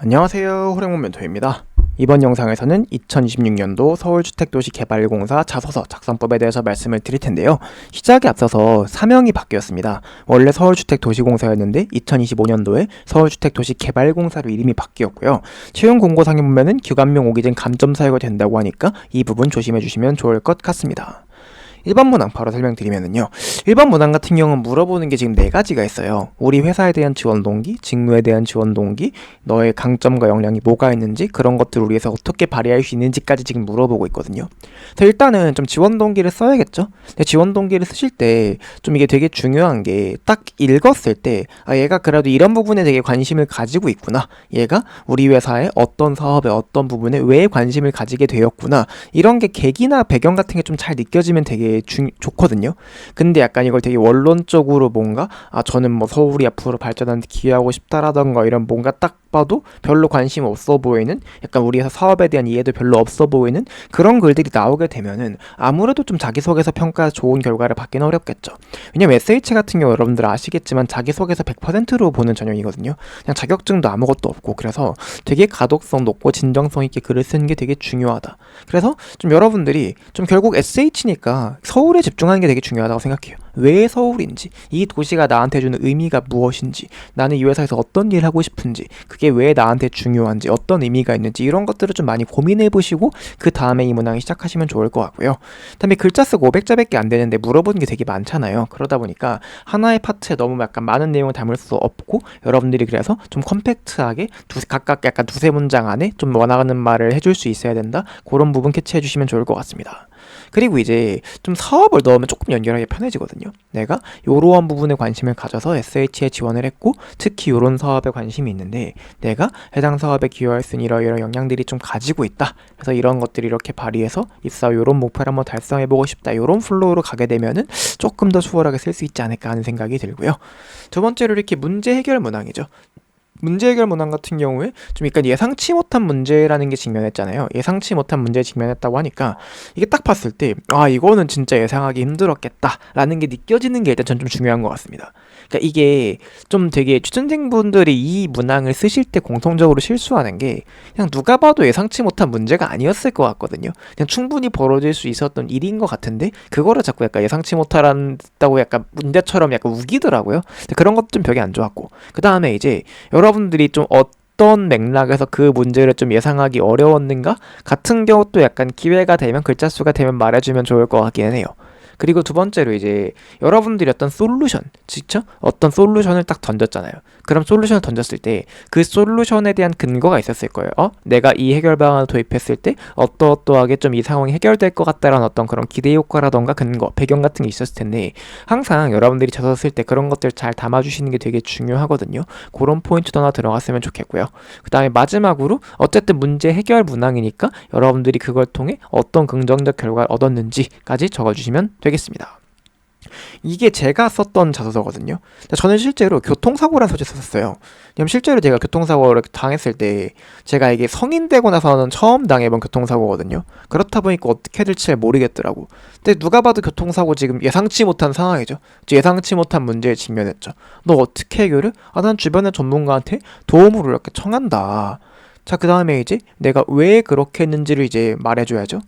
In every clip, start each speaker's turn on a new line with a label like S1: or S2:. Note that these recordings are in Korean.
S1: 안녕하세요, 호랭몬 멘토입니다. 이번 영상에서는 2026년도 서울주택도시개발공사 자소서 작성법에 대해서 말씀을 드릴 텐데요. 시작에 앞서서 사명이 바뀌었습니다. 원래 서울주택도시공사였는데 2025년도에 서울주택도시개발공사로 이름이 바뀌었고요. 채용 공고상에 보면은 규감명 오기 전 감점 사유가 된다고 하니까 이 부분 조심해 주시면 좋을 것 같습니다. 1번 문항 바로 설명드리면은요. 1번 문항 같은 경우는 물어보는 게 지금 4가지가 있어요. 우리 회사에 대한 지원 동기, 직무에 대한 지원 동기, 너의 강점과 역량이 뭐가 있는지, 그런 것들을 위해서 어떻게 발휘할 수 있는지까지 지금 물어보고 있거든요. 그래서 일단은 좀 지원 동기를 써야겠죠. 근데 지원 동기를 쓰실 때 좀 이게 되게 중요한 게 딱 읽었을 때 얘가 그래도 이런 부분에 되게 관심을 가지고 있구나. 얘가 우리 회사의 어떤 사업에 어떤 부분에 왜 관심을 가지게 되었구나. 이런 게 계기나 배경 같은 게 좀 잘 느껴지면 되게 좋거든요. 근데 약간 이걸 되게 원론적으로 뭔가 저는 뭐 서울이 앞으로 발전하는 데 기여하고 싶다라던가 이런 뭔가 딱 봐도 별로 관심 없어 보이는, 약간 우리 회사 사업에 대한 이해도 별로 없어 보이는 그런 글들이 나오게 되면은 아무래도 좀 자기소개서 평가 좋은 결과를 받기는 어렵겠죠. 왜냐면 SH 같은 경우 여러분들 아시겠지만 자기소개서 100%로 보는 전형이거든요. 그냥 자격증도 아무것도 없고, 그래서 되게 가독성 높고 진정성 있게 글을 쓰는 게 되게 중요하다. 그래서 좀 여러분들이 좀 결국 SH니까 서울에 집중하는 게 되게 중요하다고 생각해요. 왜 서울인지, 이 도시가 나한테 주는 의미가 무엇인지, 나는 이 회사에서 어떤 일을 하고 싶은지, 그게 왜 나한테 중요한지, 어떤 의미가 있는지, 이런 것들을 좀 많이 고민해보시고 그 다음에 이 문항을 시작하시면 좋을 것 같고요. 그다음에 글자 쓰고 500자밖에 안 되는데 물어보는 게 되게 많잖아요. 그러다 보니까 하나의 파트에 너무 약간 많은 내용을 담을 수 없고, 여러분들이 그래서 좀 컴팩트하게 각각 약간 두세 문장 안에 좀 원하는 말을 해줄 수 있어야 된다. 그런 부분 캐치해 주시면 좋을 것 같습니다. 그리고 이제 좀 사업을 넣으면 조금 연결하기 편해지거든요. 내가 요러한 부분에 관심을 가져서 SH에 지원을 했고, 특히 요런 사업에 관심이 있는데 내가 해당 사업에 기여할 수 있는 이런 역량들이 좀 가지고 있다. 그래서 이런 것들을 이렇게 발휘해서 입사 요런 목표를 한번 달성해보고 싶다. 요런 플로우로 가게 되면은 조금 더 수월하게 쓸 수 있지 않을까 하는 생각이 들고요. 두 번째로 이렇게 문제 해결 문항이죠. 문제 해결 문항 같은 경우에 좀 약간 예상치 못한 문제라는 게 직면했잖아요. 예상치 못한 문제에 직면했다고 하니까 이게 딱 봤을 때 이거는 진짜 예상하기 힘들었겠다 라는 게 느껴지는 게 일단 전 좀 중요한 것 같습니다. 그러니까 이게 좀 되게 취준생분들이 이 문항을 쓰실 때 공통적으로 실수하는 게 그냥 누가 봐도 예상치 못한 문제가 아니었을 것 같거든요. 그냥 충분히 벌어질 수 있었던 일인 것 같은데 그거를 자꾸 약간 예상치 못하다고 약간 문제처럼 약간 우기더라고요. 그런 것도 좀 벽이 안 좋았고, 그 다음에 이제 여러분들이 좀 어떤 맥락에서 그 문제를 좀 예상하기 어려웠는가 같은 경우도 약간 기회가 되면 글자 수가 되면 말해주면 좋을 것 같기는 해요. 그리고 두 번째로 이제 여러분들이 어떤 솔루션, 그쵸? 어떤 솔루션을 딱 던졌잖아요. 그럼 솔루션을 던졌을 때 그 솔루션에 대한 근거가 있었을 거예요. 내가 이 해결 방안을 도입했을 때 어떠어떠하게 좀 이 상황이 해결될 것 같다라는 어떤 그런 기대 효과라던가 근거, 배경 같은 게 있었을 텐데 항상 여러분들이 자소 쓸 때 그런 것들 잘 담아주시는 게 되게 중요하거든요. 그런 포인트도 하나 들어갔으면 좋겠고요. 그 다음에 마지막으로 어쨌든 문제 해결 문항이니까 여러분들이 그걸 통해 어떤 긍정적 결과를 얻었는지까지 적어주시면 되겠습니다. 이게 제가 썼던 자소서거든요. 저는 실제로 교통사고라는 소재 썼어요. 왜냐면 실제로 제가 교통사고를 당했을 때 제가 이게 성인 되고 나서는 처음 당해본 교통사고거든요. 그렇다 보니까 어떻게 될지 잘 모르겠더라고. 근데 누가 봐도 교통사고 지금 예상치 못한 상황이죠. 예상치 못한 문제에 직면했죠. 너 어떻게 해결해? 난 주변의 전문가한테 도움을 이렇게 청한다. 자, 그 다음에 이제 내가 왜 그렇게 했는지를 이제 말해줘야죠.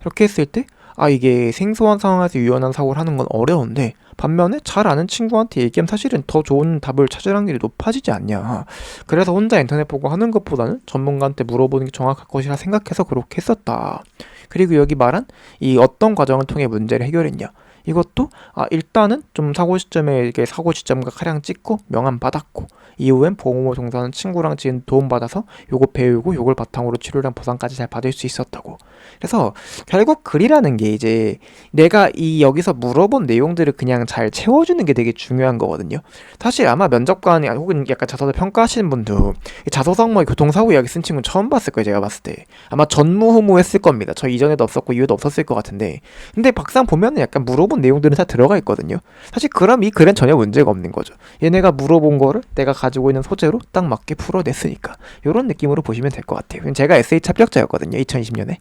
S1: 이렇게 했을 때 이게 생소한 상황에서 유연한 사고를 하는 건 어려운데 반면에 잘 아는 친구한테 얘기하면 사실은 더 좋은 답을 찾을 확률이 높아지지 않냐. 그래서 혼자 인터넷 보고 하는 것보다는 전문가한테 물어보는 게 정확할 것이라 생각해서 그렇게 했었다. 그리고 여기 말한 이 어떤 과정을 통해 문제를 해결했냐. 이것도 일단은 좀 사고 시점에 이게 사고 시점과 카량 찍고 명함 받았고, 이후엔 보험을 종사하는 친구랑 지금 도움받아서 요거 배우고 요걸 바탕으로 치료랑 보상까지 잘 받을 수 있었다고. 그래서 결국 글이라는 게 이제 내가 이 여기서 물어본 내용들을 그냥 잘 채워주는 게 되게 중요한 거거든요. 사실 아마 면접관이 혹은 약간 자소서 평가하시는 분도 자소서 뭐 교통사고 이야기 쓴 친구는 처음 봤을 거예요. 제가 봤을 때 아마 전무후무했을 겁니다. 저 이전에도 없었고 이후에도 없었을 것 같은데, 근데 막상 보면은 약간 물어본 내용들은 다 들어가 있거든요. 사실 그럼 이 글엔 전혀 문제가 없는 거죠. 얘네가 물어본 거를 내가 가지고 있는 소재로 딱 맞게 풀어냈으니까 이런 느낌으로 보시면 될 것 같아요. 제가 SH 합격자였거든요, 2020년에.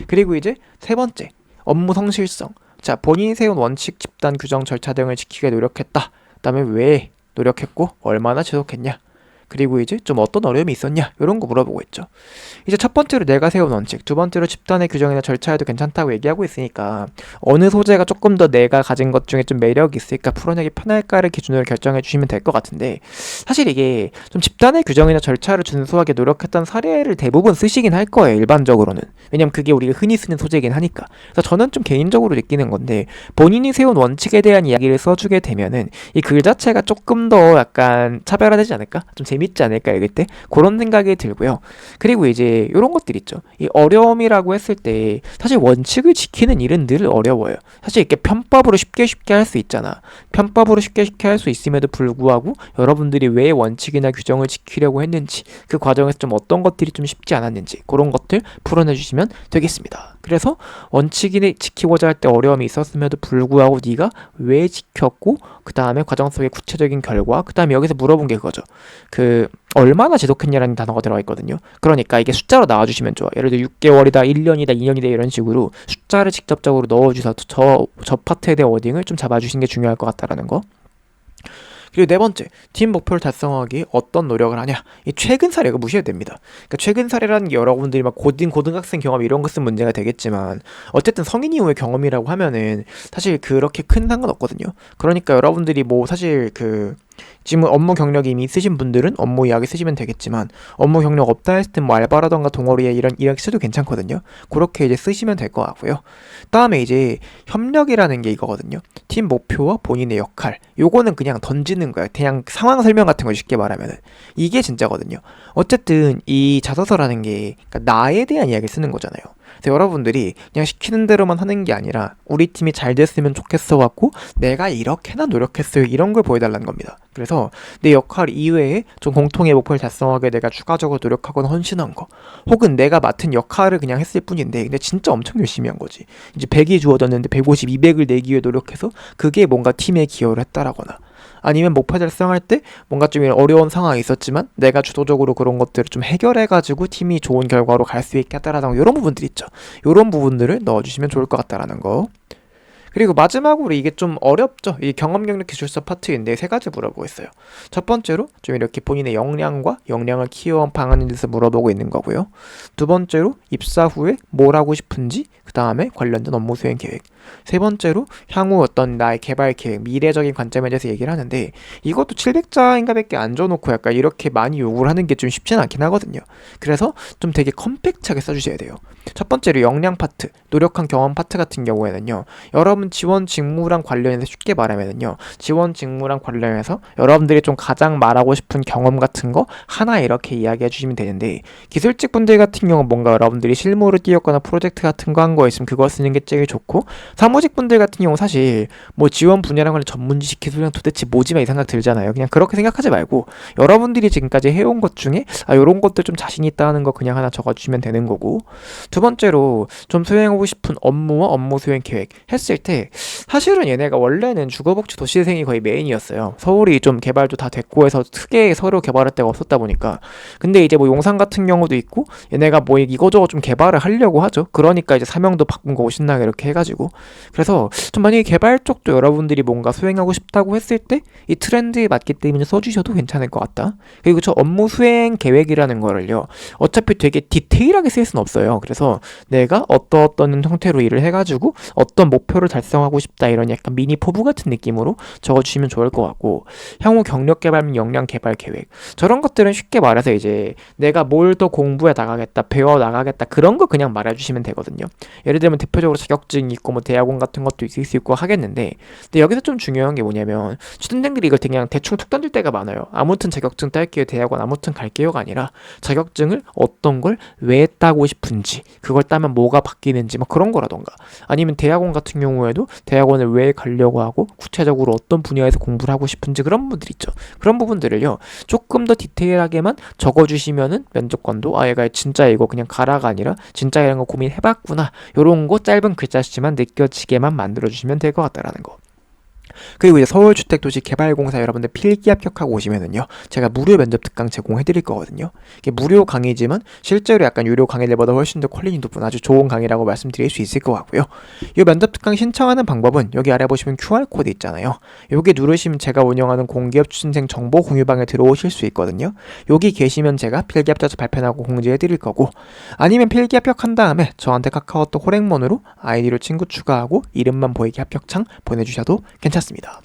S1: 그리고 이제 세 번째, 업무 성실성. 자, 본인이 세운 원칙, 집단, 규정, 절차 등을 지키게 노력했다. 그 다음에 왜 노력했고 얼마나 지속했냐. 그리고 이제 좀 어떤 어려움이 있었냐 이런 거 물어보고 있죠. 이제 첫 번째로 내가 세운 원칙, 두 번째로 집단의 규정이나 절차에도 괜찮다고 얘기하고 있으니까 어느 소재가 조금 더 내가 가진 것 중에 좀 매력이 있을까 풀어내기 편할까를 기준으로 결정해 주시면 될 것 같은데, 사실 이게 좀 집단의 규정이나 절차를 준수하게 노력했던 사례를 대부분 쓰시긴 할 거예요, 일반적으로는. 왜냐면 그게 우리가 흔히 쓰는 소재이긴 하니까. 그래서 저는 좀 개인적으로 느끼는 건데, 본인이 세운 원칙에 대한 이야기를 써주게 되면은 이 글 자체가 조금 더 약간 차별화되지 않을까? 좀 재밌지 않을까 읽을 때? 그런 생각이 들고요. 그리고 이제 이런 것들 있죠. 이 어려움이라고 했을 때 사실 원칙을 지키는 일은 늘 어려워요. 사실 이렇게 편법으로 쉽게 할 수 있잖아. 편법으로 쉽게 할 수 있음에도 불구하고 여러분들이 왜 원칙이나 규정을 지키려고 했는지, 그 과정에서 좀 어떤 것들이 좀 쉽지 않았는지 그런 것들 풀어내 주시면 되겠습니다. 그래서 원칙을 지키고자 할 때 어려움이 있었음에도 불구하고 네가 왜 지켰고, 그 다음에 과정 속의 구체적인 결과, 그 다음에 여기서 물어본 게 그거죠. 얼마나 지속했냐라는 단어가 들어가 있거든요. 그러니까 이게 숫자로 나와주시면 좋아. 예를 들어 6개월이다, 1년이다, 2년이다 이런 식으로 숫자를 직접적으로 넣어주셔서 저 파트에 대한 워딩을 좀 잡아주시는 게 중요할 것 같다라는 거. 그리고 네 번째, 팀 목표를 달성하기 어떤 노력을 하냐. 이 최근 사례가 무시해도 됩니다. 그러니까 최근 사례라는 게 여러분들이 막 고등학생 경험 이런 거 쓴 문제가 되겠지만, 어쨌든 성인 이후의 경험이라고 하면은 사실 그렇게 큰 상관없거든요. 그러니까 여러분들이 뭐 사실 지금 업무 경력이 이미 있으신 분들은 업무 이야기 쓰시면 되겠지만, 업무 경력 없다 했을 땐 뭐 알바라던가 동아리에 이런 이야기 써도 괜찮거든요. 그렇게 이제 쓰시면 될 것 같고요. 다음에 이제 협력이라는 게 이거거든요. 팀 목표와 본인의 역할, 요거는 그냥 던지는 거예요. 그냥 상황 설명 같은 거 쉽게 말하면은 이게 진짜거든요. 어쨌든 이 자서서라는 게 그러니까 나에 대한 이야기를 쓰는 거잖아요. 그래서 여러분들이 그냥 시키는 대로만 하는 게 아니라 우리 팀이 잘 됐으면 좋겠어 갖고 내가 이렇게나 노력했어요, 이런 걸 보여달라는 겁니다. 그래서 내 역할 이외에 좀 공통의 목표를 달성하게 내가 추가적으로 노력하거나 헌신한 거, 혹은 내가 맡은 역할을 그냥 했을 뿐인데 근데 진짜 엄청 열심히 한 거지. 이제 100이 주어졌는데 150, 200을 내기 위해 노력해서 그게 뭔가 팀에 기여를 했다라거나, 아니면 목표 달성할 때 뭔가 좀 어려운 상황이 있었지만 내가 주도적으로 그런 것들을 좀 해결해가지고 팀이 좋은 결과로 갈 수 있게 했다라는 이런 부분들 있죠. 이런 부분들을 넣어주시면 좋을 것 같다라는 거. 그리고 마지막으로 이게 좀 어렵죠. 이 경험 경력 기술서 파트인데 세 가지 물어보고 있어요. 첫 번째로 좀 이렇게 본인의 역량과 역량을 키워온 방안에 대해서 물어보고 있는 거고요. 두 번째로 입사 후에 뭘 하고 싶은지, 그 다음에 관련된 업무 수행 계획. 세 번째로 향후 어떤 나의 개발 계획, 미래적인 관점에 대해서 얘기를 하는데, 이것도 700자인가 밖에 안 줘놓고 약간 이렇게 많이 요구를 하는 게 좀 쉽지는 않긴 하거든요. 그래서 좀 되게 컴팩트하게 써주셔야 돼요. 첫 번째로 역량 파트, 노력한 경험 파트 같은 경우에는요, 여러분 지원 직무랑 관련해서 쉽게 말하면은요, 지원 직무랑 관련해서 여러분들이 좀 가장 말하고 싶은 경험 같은 거 하나 이렇게 이야기해 주시면 되는데, 기술직 분들 같은 경우는 뭔가 여러분들이 실무를 띄웠거나 프로젝트 같은 거 한 거 있으면 그거 쓰는 게 제일 좋고, 사무직 분들 같은 경우 사실 뭐 지원 분야랑 관련 전문 지식 기술이랑 도대체 뭐지만 이 생각 들잖아요. 그냥 그렇게 생각하지 말고 여러분들이 지금까지 해온 것 중에 요런 것들 좀 자신 있다 하는 거 그냥 하나 적어주시면 되는 거고, 두 번째로 좀 수행하고 싶은 업무와 업무 수행 계획 했을 때, 사실은 얘네가 원래는 주거복지 도시재생이 거의 메인이었어요. 서울이 좀 개발도 다 됐고 해서 크게 서로 개발할 데가 없었다 보니까. 근데 이제 뭐 용산 같은 경우도 있고 얘네가 뭐 이거저거 좀 개발을 하려고 하죠. 그러니까 이제 사명도 바꾼 거고 신나게 이렇게 해가지고. 그래서 좀 만약에 개발 쪽도 여러분들이 뭔가 수행하고 싶다고 했을 때 이 트렌드에 맞기 때문에 써주셔도 괜찮을 것 같다. 그리고 저 업무 수행 계획이라는 거를요, 어차피 되게 디테일하게 쓸 수는 없어요. 그래서 내가 어떤 형태로 일을 해가지고 어떤 목표를 달성하고 싶다, 이런 약간 미니 포부 같은 느낌으로 적어주시면 좋을 것 같고, 향후 경력 개발 및 역량 개발 계획, 저런 것들은 쉽게 말해서 이제 내가 뭘 더 공부해 나가겠다, 배워 나가겠다, 그런 거 그냥 말해주시면 되거든요. 예를 들면 대표적으로 자격증이 있고 뭐 대학원 같은 것도 있을 수 있고 하겠는데, 근데 여기서 좀 중요한 게 뭐냐면 student들이 이걸 그냥 대충 툭 던질 때가 많아요. 아무튼 자격증 딸게요, 대학원 아무튼 갈게요가 아니라 자격증을 어떤 걸 왜 따고 싶은지, 그걸 따면 뭐가 바뀌는지 뭐 그런 거라던가, 아니면 대학원 같은 경우에도 대학원을 왜 가려고 하고 구체적으로 어떤 분야에서 공부를 하고 싶은지, 그런 부분들 있죠. 그런 부분들을요 조금 더 디테일하게만 적어주시면은 면접관도 얘가 진짜 이거 그냥 가라가 아니라 진짜 이런 거 고민해봤구나, 요런 거 짧은 글자씨만 느껴지게만 만들어주시면 될 것 같다라는 거. 그리고 이제 서울주택도시개발공사 여러분들 필기 합격하고 오시면은요, 제가 무료 면접 특강 제공해드릴 거거든요. 이게 무료 강의지만 실제로 약간 유료 강의들보다 훨씬 더 퀄리티 높은 아주 좋은 강의라고 말씀드릴 수 있을 것 같고요. 이 면접 특강 신청하는 방법은 여기 아래 보시면 QR코드 있잖아요. 여기 누르시면 제가 운영하는 공기업 취준생 정보 공유방에 들어오실 수 있거든요. 여기 계시면 제가 필기 합격자 발표하고 공지해드릴 거고, 아니면 필기 합격한 다음에 저한테 카카오톡 호랭몬으로 아이디로 친구 추가하고 이름만 보이게 합격창 보내주셔도 괜찮습니다.